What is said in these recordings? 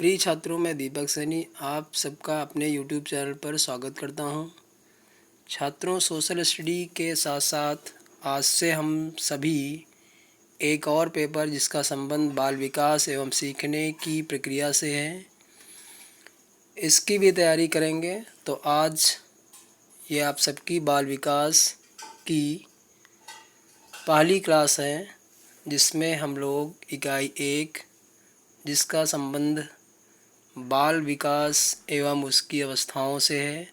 प्रिय छात्रों, मैं दीपक सैनी आप सबका अपने YouTube चैनल पर स्वागत करता हूं। छात्रों, सोशल स्टडी के साथ साथ आज से हम सभी एक और पेपर जिसका संबंध बाल विकास एवं सीखने की प्रक्रिया से है, इसकी भी तैयारी करेंगे। तो आज ये आप सबकी बाल विकास की पहली क्लास है, जिसमें हम लोग इकाई 1 जिसका संबंध बाल विकास एवं उसकी अवस्थाओं से है।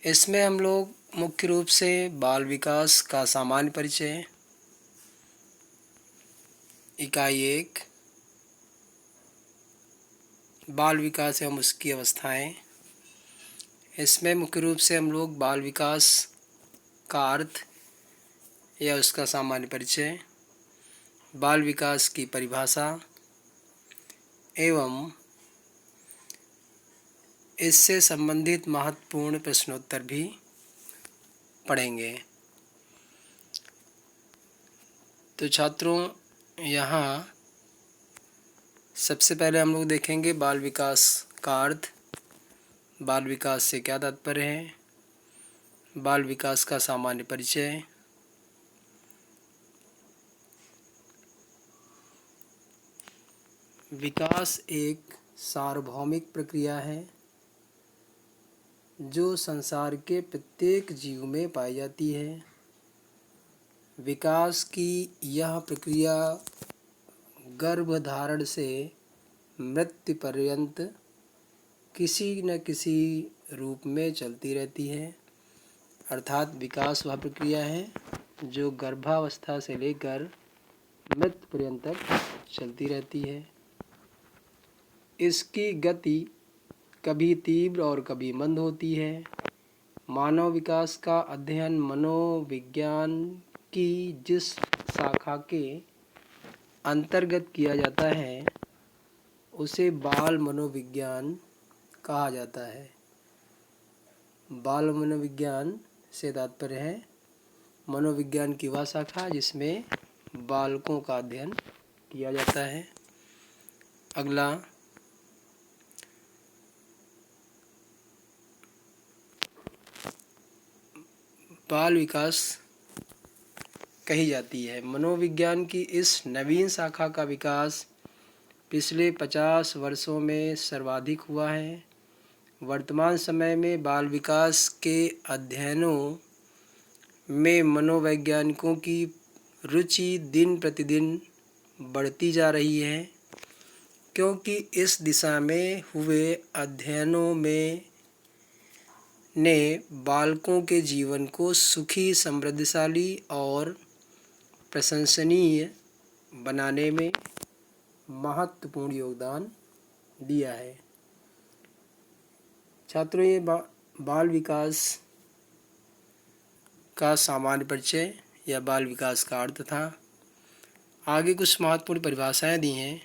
इसमें हम लोग मुख्य रूप से बाल विकास का सामान्य परिचय, इकाई 1 बाल विकास एवं उसकी अवस्थाएं, इसमें मुख्य रूप से हम लोग बाल विकास का अर्थ या उसका सामान्य परिचय, बाल विकास की परिभाषा एवं इससे संबंधित महत्वपूर्ण प्रश्नोत्तर भी पढ़ेंगे। तो छात्रों, यहाँ सबसे पहले हम लोग देखेंगे बाल विकास का अर्थ, बाल विकास से क्या तात्पर्य है, बाल विकास का सामान्य परिचय, विकास एक सार्वभौमिक प्रक्रिया है जो संसार के प्रत्येक जीव में पाई जाती है। विकास की यह प्रक्रिया गर्भधारण से मृत्यु पर्यंत किसी न किसी रूप में चलती रहती है। अर्थात विकास वह प्रक्रिया है जो गर्भावस्था से लेकर मृत्यु पर्यंत तक चलती रहती है। इसकी गति कभी तीव्र और कभी मंद होती है। मानव विकास का अध्ययन मनोविज्ञान की जिस शाखा के अंतर्गत किया जाता है उसे बाल मनोविज्ञान कहा जाता है। बाल मनोविज्ञान से तात्पर्य है मनोविज्ञान की वह शाखा जिसमें बालकों का अध्ययन किया जाता है। अगला, बाल विकास कही जाती है। मनोविज्ञान की इस नवीन शाखा का विकास पिछले 50 वर्षों में सर्वाधिक हुआ है। वर्तमान समय में बाल विकास के अध्ययनों में मनोवैज्ञानिकों की रुचि दिन प्रतिदिन बढ़ती जा रही है, क्योंकि इस दिशा में हुए अध्ययनों में ने बालकों के जीवन को सुखी, समृद्धशाली और प्रशंसनीय बनाने में महत्वपूर्ण योगदान दिया है। छात्रों, ये बाल विकास का सामान्य परिचय या बाल विकास का अर्थ था। आगे कुछ महत्वपूर्ण परिभाषाएं दी हैं,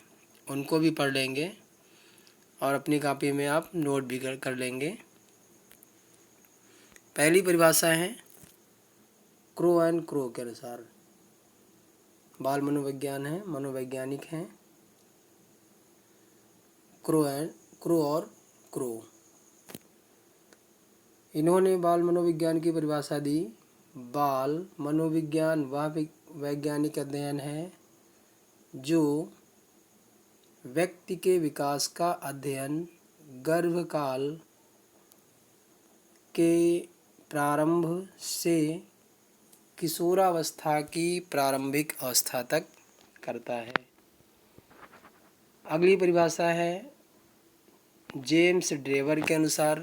उनको भी पढ़ लेंगे और अपनी कॉपी में आप नोट भी कर लेंगे। पहली परिभाषा है क्रो एंड क्रो के अनुसार। बाल मनोविज्ञान है, मनोवैज्ञानिक हैं क्रो और क्रो। इन्होंने बाल मनोविज्ञान की परिभाषा दी। बाल मनोविज्ञान वह वैज्ञानिक अध्ययन है जो व्यक्ति के विकास का अध्ययन गर्भकाल के प्रारंभ से किशोरावस्था की प्रारंभिक अवस्था तक करता है। अगली परिभाषा है जेम्स ड्रेवर के अनुसार।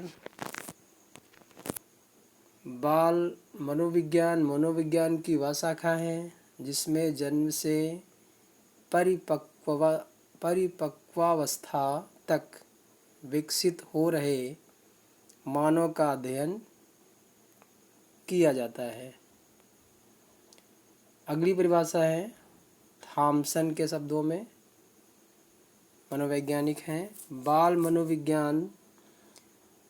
बाल मनोविज्ञान की वह शाखा है जिसमें जन्म से परिपक्वावस्था तक विकसित हो रहे मानव का अध्ययन किया जाता है। अगली परिभाषा है थॉमसन के शब्दों में, मनोवैज्ञानिक हैं। बाल मनोविज्ञान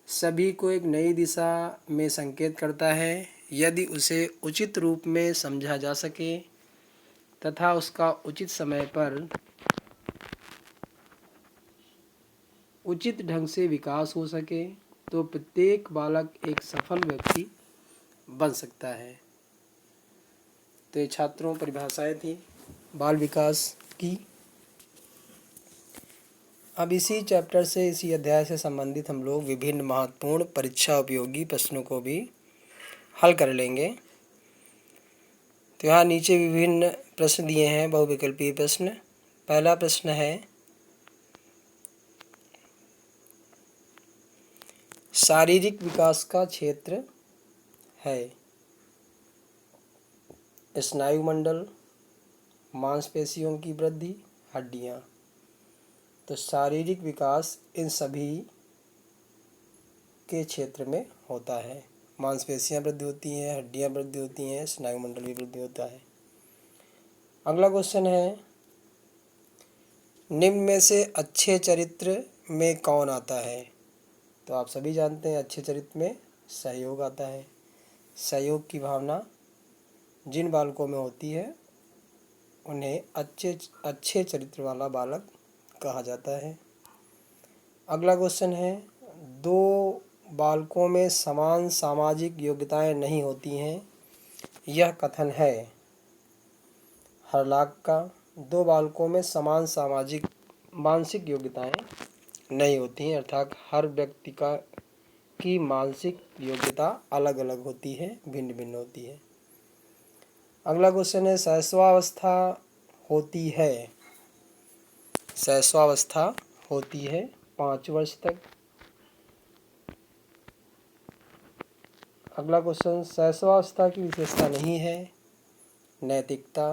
सभी को एक नई दिशा में संकेत करता है यदि उसे उचित रूप में समझा जा सके तथा उसका उचित समय पर उचित ढंग से विकास हो सके तो प्रत्येक बालक एक सफल व्यक्ति बन सकता है। तो ये छात्रों परिभाषाएं थी बाल विकास की। अब इसी चैप्टर से, इसी अध्याय से संबंधित हम लोग विभिन्न महत्वपूर्ण परीक्षा उपयोगी प्रश्नों को भी हल कर लेंगे। तो यहाँ नीचे विभिन्न प्रश्न दिए हैं, बहुविकल्पीय प्रश्न। पहला प्रश्न है, शारीरिक विकास का क्षेत्र है स्नायु मंडल, मांसपेशियों की वृद्धि, हड्डियाँ। तो शारीरिक विकास इन सभी के क्षेत्र में होता है। मांसपेशियाँ वृद्धि होती हैं, हड्डियाँ वृद्धि होती हैं, स्नायु मंडल भी वृद्धि होता है। अगला क्वेश्चन है, निम्न में से अच्छे चरित्र में कौन आता है? तो आप सभी जानते हैं अच्छे चरित्र में सहयोग आता है। सहयोग की भावना जिन बालकों में होती है उन्हें अच्छे चरित्र वाला बालक कहा जाता है। अगला क्वेश्चन है, दो बालकों में समान सामाजिक योग्यताएं नहीं होती हैं, यह कथन है हरलाक का। दो बालकों में समान सामाजिक मानसिक योग्यताएं नहीं होती हैं, अर्थात हर व्यक्ति की मानसिक योग्यता अलग अलग होती है, भिन्न भिन्न होती है। अगला क्वेश्चन है, शैशवावस्था होती है। शैशवावस्था होती है 5 वर्ष तक। अगला क्वेश्चन, शैशवावस्था की विशेषता नहीं है नैतिकता।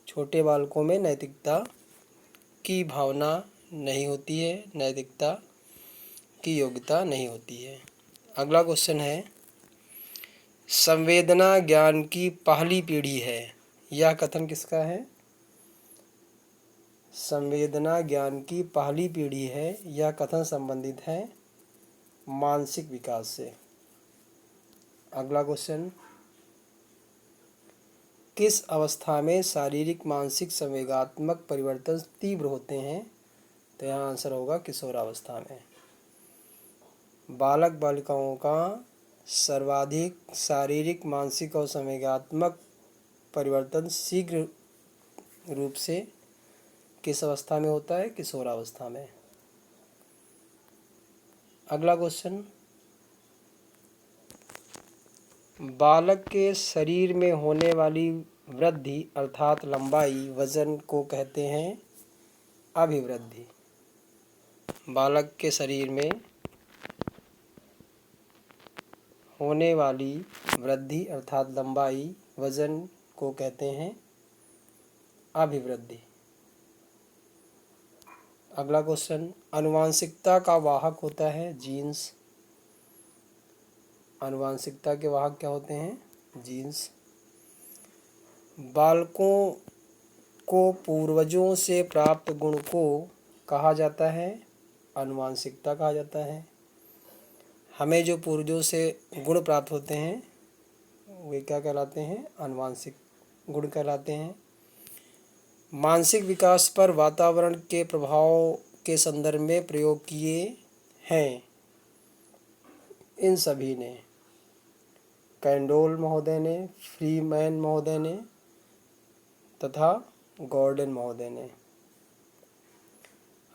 छोटे बालकों में नैतिकता की भावना नहीं होती है, नैतिकता की योग्यता नहीं होती है। अगला क्वेश्चन है, संवेदना ज्ञान की पहली पीढ़ी है, यह कथन किसका है? संवेदना ज्ञान की पहली पीढ़ी है, यह कथन संबंधित है मानसिक विकास से। अगला क्वेश्चन, किस अवस्था में शारीरिक मानसिक संवेगात्मक परिवर्तन तीव्र होते हैं? तो यहाँ आंसर होगा किशोरावस्था में। बालक बालिकाओं का सर्वाधिक शारीरिक मानसिक और संवेगात्मक परिवर्तन शीघ्र रूप से किस अवस्था में होता है? किशोरावस्था में। अगला क्वेश्चन, बालक के शरीर में होने वाली वृद्धि अर्थात लंबाई वजन को कहते हैं अभिवृद्धि। बालक के शरीर में होने वाली वृद्धि अर्थात लंबाई वजन को कहते हैं अभिवृद्धि। अगला क्वेश्चन, आनुवांशिकता का वाहक होता है जीन्स। आनुवांशिकता के वाहक क्या होते हैं? जीन्स। बालकों को पूर्वजों से प्राप्त गुण को कहा जाता है आनुवांशिकता कहा जाता है। हमें जो पूर्वजों से गुण प्राप्त होते हैं वे क्या कहलाते हैं? आनुवांशिक गुण कहलाते हैं। मानसिक विकास पर वातावरण के प्रभाव के संदर्भ में प्रयोग किए हैं इन सभी ने, कैंडोल महोदय ने, फ्रीमैन महोदय ने तथा गॉर्डन महोदय ने।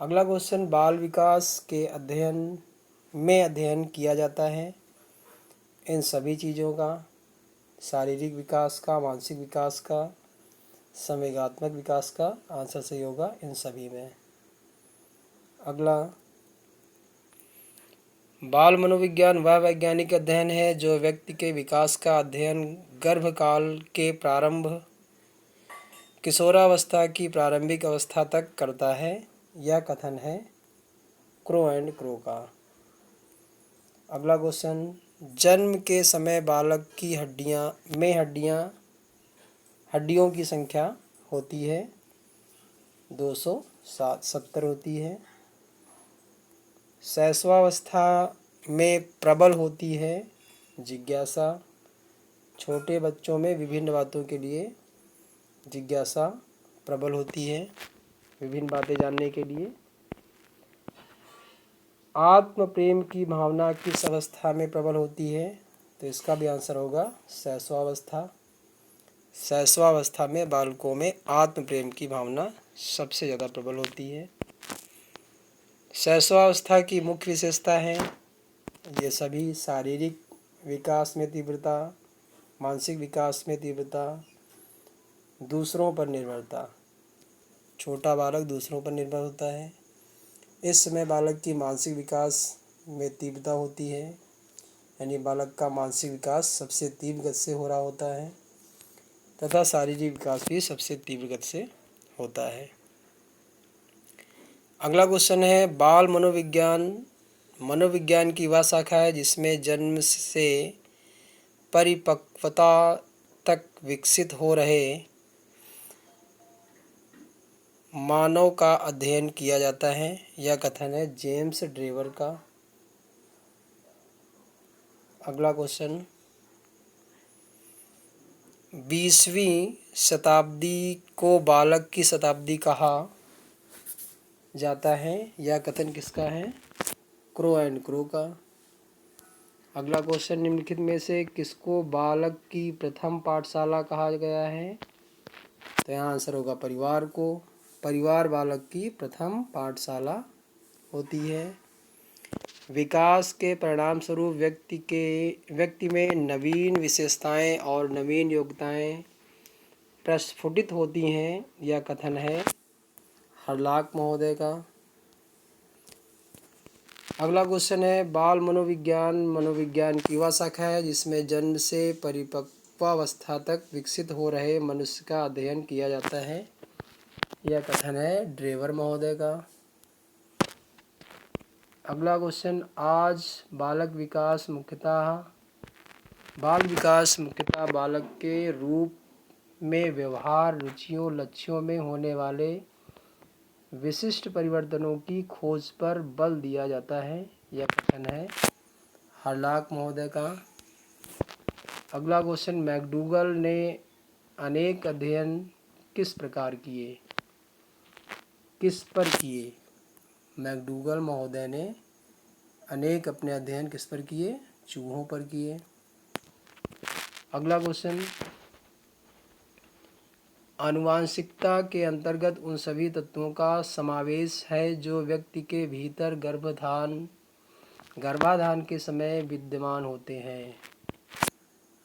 अगला क्वेश्चन, बाल विकास के अध्ययन किया जाता है इन सभी चीज़ों का, शारीरिक विकास का, मानसिक विकास का, संवेगात्मक विकास का। आंसर सही होगा इन सभी में। अगला, बाल मनोविज्ञान वह वैज्ञानिक अध्ययन है जो व्यक्ति के विकास का अध्ययन गर्भकाल के प्रारंभ किशोरावस्था की प्रारंभिक अवस्था तक करता है, यह कथन है क्रो एंड क्रो का। अगला क्वेश्चन, जन्म के समय बालक की हड्डियों की संख्या होती है 270 होती है। शैशवावस्था में प्रबल होती है जिज्ञासा। छोटे बच्चों में विभिन्न बातों के लिए जिज्ञासा प्रबल होती है, विभिन्न बातें जानने के लिए। आत्म प्रेम की भावना किस अवस्था में प्रबल होती है? तो इसका भी आंसर होगा शैशवावस्था। शैशवावस्था में बालकों में आत्म प्रेम की भावना सबसे ज़्यादा प्रबल होती है। शैशवावस्था की मुख्य विशेषता है ये सभी शारीरिक विकास में तीव्रता, मानसिक विकास में तीव्रता, दूसरों पर निर्भरता। छोटा बालक दूसरों पर निर्भर होता है। इस समय बालक की मानसिक विकास में तीव्रता होती है, यानी बालक का मानसिक विकास सबसे तीव्र गति से हो रहा होता है तथा शारीरिक विकास भी सबसे तीव्र गति से होता है। अगला क्वेश्चन है, बाल मनोविज्ञान मनोविज्ञान की वह शाखा है जिसमें जन्म से परिपक्वता तक विकसित हो रहे मानव का अध्ययन किया जाता है। यह कथन है जेम्स ड्रेवर का। अगला क्वेश्चन, 20वीं शताब्दी को बालक की शताब्दी कहा जाता है। यह कथन किसका है? क्रो एंड क्रो का। अगला क्वेश्चन, निम्नलिखित में से किसको बालक की प्रथम पाठशाला कहा गया है? तो यहाँ आंसर होगा परिवार को। परिवार बालक की प्रथम पाठशाला होती है। विकास के परिणाम स्वरूप व्यक्ति में नवीन विशेषताएं और नवीन योग्यताएं प्रस्फुटित होती हैं। यह कथन है हरलाक महोदय का। अगला क्वेश्चन है, बाल मनोविज्ञान की वह शाखा है जिसमें जन्म से परिपक्वावस्था तक विकसित हो रहे मनुष्य का अध्ययन किया जाता है। यह कथन है ड्रेवर महोदय का। अगला क्वेश्चन, आज बाल विकास मुख्यतः बालक के रूप में व्यवहार, रुचियों, लक्ष्यों में होने वाले विशिष्ट परिवर्तनों की खोज पर बल दिया जाता है। यह कथन है हरलाक महोदय का। अगला क्वेश्चन, मैकडूगल ने अनेक अध्ययन किस पर किए? मैकडूगल महोदय ने अनेक अपने अध्ययन किस पर किए? चूहों पर किए। अगला क्वेश्चन, आनुवांशिकता के अंतर्गत उन सभी तत्वों का समावेश है जो व्यक्ति के भीतर गर्भाधान के समय विद्यमान होते हैं।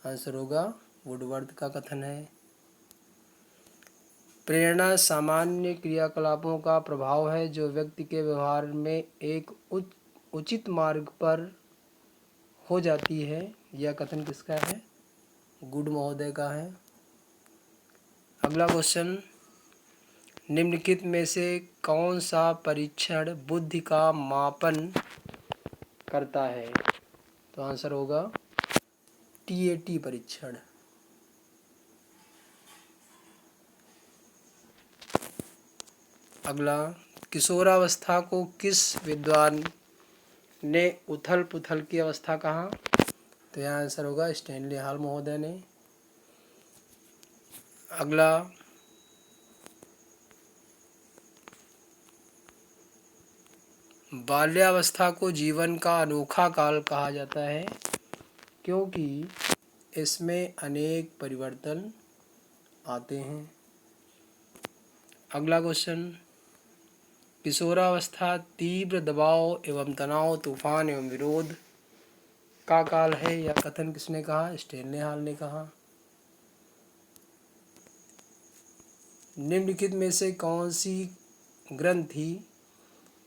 आंसर होगा वुडवर्थ का कथन है। प्रेरणा सामान्य क्रियाकलापों का प्रभाव है जो व्यक्ति के व्यवहार में एक उचित मार्ग पर हो जाती है। यह कथन किसका है? गुड महोदय का है। अगला क्वेश्चन, निम्नलिखित में से कौन सा परीक्षण बुद्धि का मापन करता है? तो आंसर होगा TAT परीक्षण। अगला, किशोरावस्था को किस विद्वान ने उथल पुथल की अवस्था कहा? तो यहाँ आंसर होगा स्टैनली हॉल महोदय ने। अगला, बाल्यावस्था को जीवन का अनोखा काल कहा जाता है क्योंकि इसमें अनेक परिवर्तन आते हैं। अगला क्वेश्चन, किशोरावस्था तीव्र दबाव एवं तनाव, तूफान एवं विरोध का काल है। यह कथन किसने कहा? स्टैनली हॉल ने कहा। निम्नलिखित में से कौन सी ग्रंथि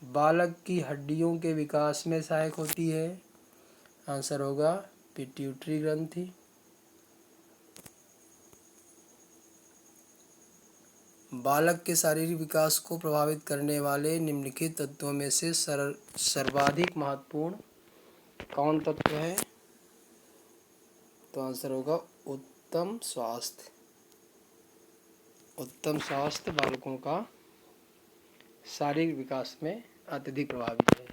बालक की हड्डियों के विकास में सहायक होती है? आंसर होगा पिट्यूटरी ग्रंथि। बालक के शारीरिक विकास को प्रभावित करने वाले निम्नलिखित तत्वों में से सर्वाधिक महत्वपूर्ण कौन तत्व है? तो आंसर होगा उत्तम स्वास्थ्य। उत्तम स्वास्थ्य बालकों का शारीरिक विकास में अत्यधिक प्रभावित है।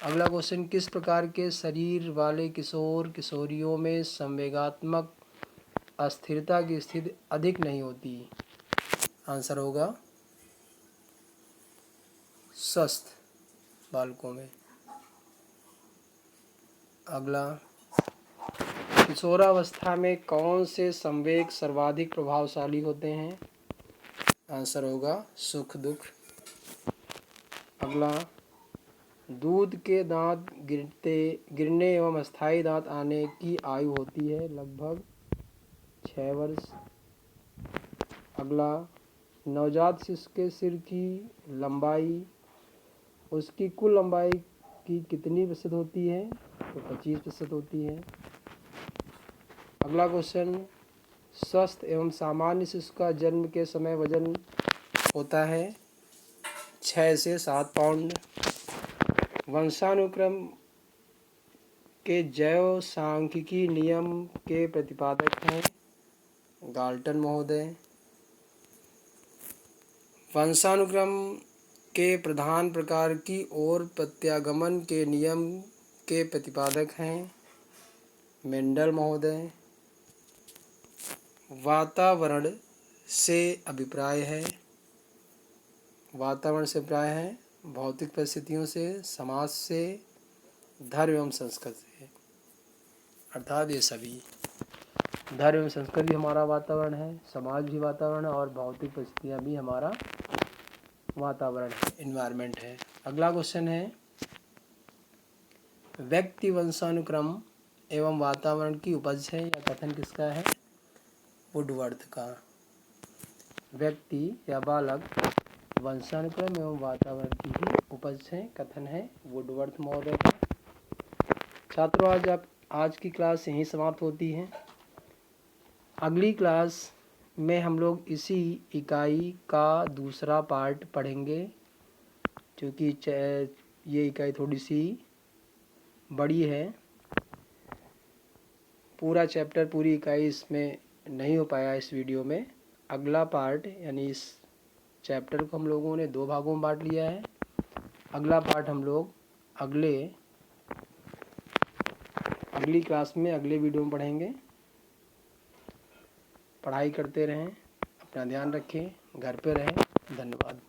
अगला क्वेश्चन, किस प्रकार के शरीर वाले किशोर किशोरियों में संवेगात्मक अस्थिरता की स्थिति अधिक नहीं होती? आंसर होगा स्वस्थ बालकों में। अगला, किशोरावस्था में कौन से संवेग सर्वाधिक प्रभावशाली होते हैं? आंसर होगा सुख दुख। अगला, दूध के दांत गिरने एवं अस्थायी दांत आने की आयु होती है लगभग 6 वर्ष। अगला, नवजात शिशु के सिर की लंबाई उसकी कुल लंबाई की कितनी प्रतिशत होती है? तो 25% होती है। अगला क्वेश्चन, स्वस्थ एवं सामान्य शिशु का जन्म के समय वजन होता है 6 से 7 पाउंड। वंशानुक्रम के जैव सांख्यिकी नियम के प्रतिपादक हैं गाल्टन महोदय। वंशानुक्रम के प्रधान प्रकार की ओर प्रत्यागमन के नियम के प्रतिपादक हैं मेंडल महोदय। वातावरण से अभिप्राय है, वातावरण से अभिप्राय है भौतिक परिस्थितियों से, समाज से, धर्म एवं संस्कृति से, अर्थात ये सभी धर्म एवं संस्कृति भी हमारा वातावरण है, समाज भी वातावरण है और भौतिक परिस्थितियाँ भी हमारा वातावरण है, इन्वायरमेंट है। अगला क्वेश्चन है, व्यक्ति वंशानुक्रम एवं वातावरण की उपज है, या कथन किसका है? वुडवर्थ का। व्यक्ति या बालक वंशानुक्रम एवं वातावरण की ही उपज है, कथन है वुडवर्थ महोदय का। छात्रों, आज की क्लास यहीं समाप्त होती है। अगली क्लास में हम लोग इसी इकाई का दूसरा पार्ट पढ़ेंगे, क्योंकि ये इकाई थोड़ी सी बड़ी है। पूरा चैप्टर, पूरी इकाई इसमें नहीं हो पाया इस वीडियो में। अगला पार्ट यानी इस चैप्टर को हम लोगों ने 2 भागों में बांट लिया है। अगला पार्ट हम लोग अगली क्लास में, अगले वीडियो में पढ़ेंगे। पढ़ाई करते रहें, अपना ध्यान रखें, घर पे रहें। धन्यवाद।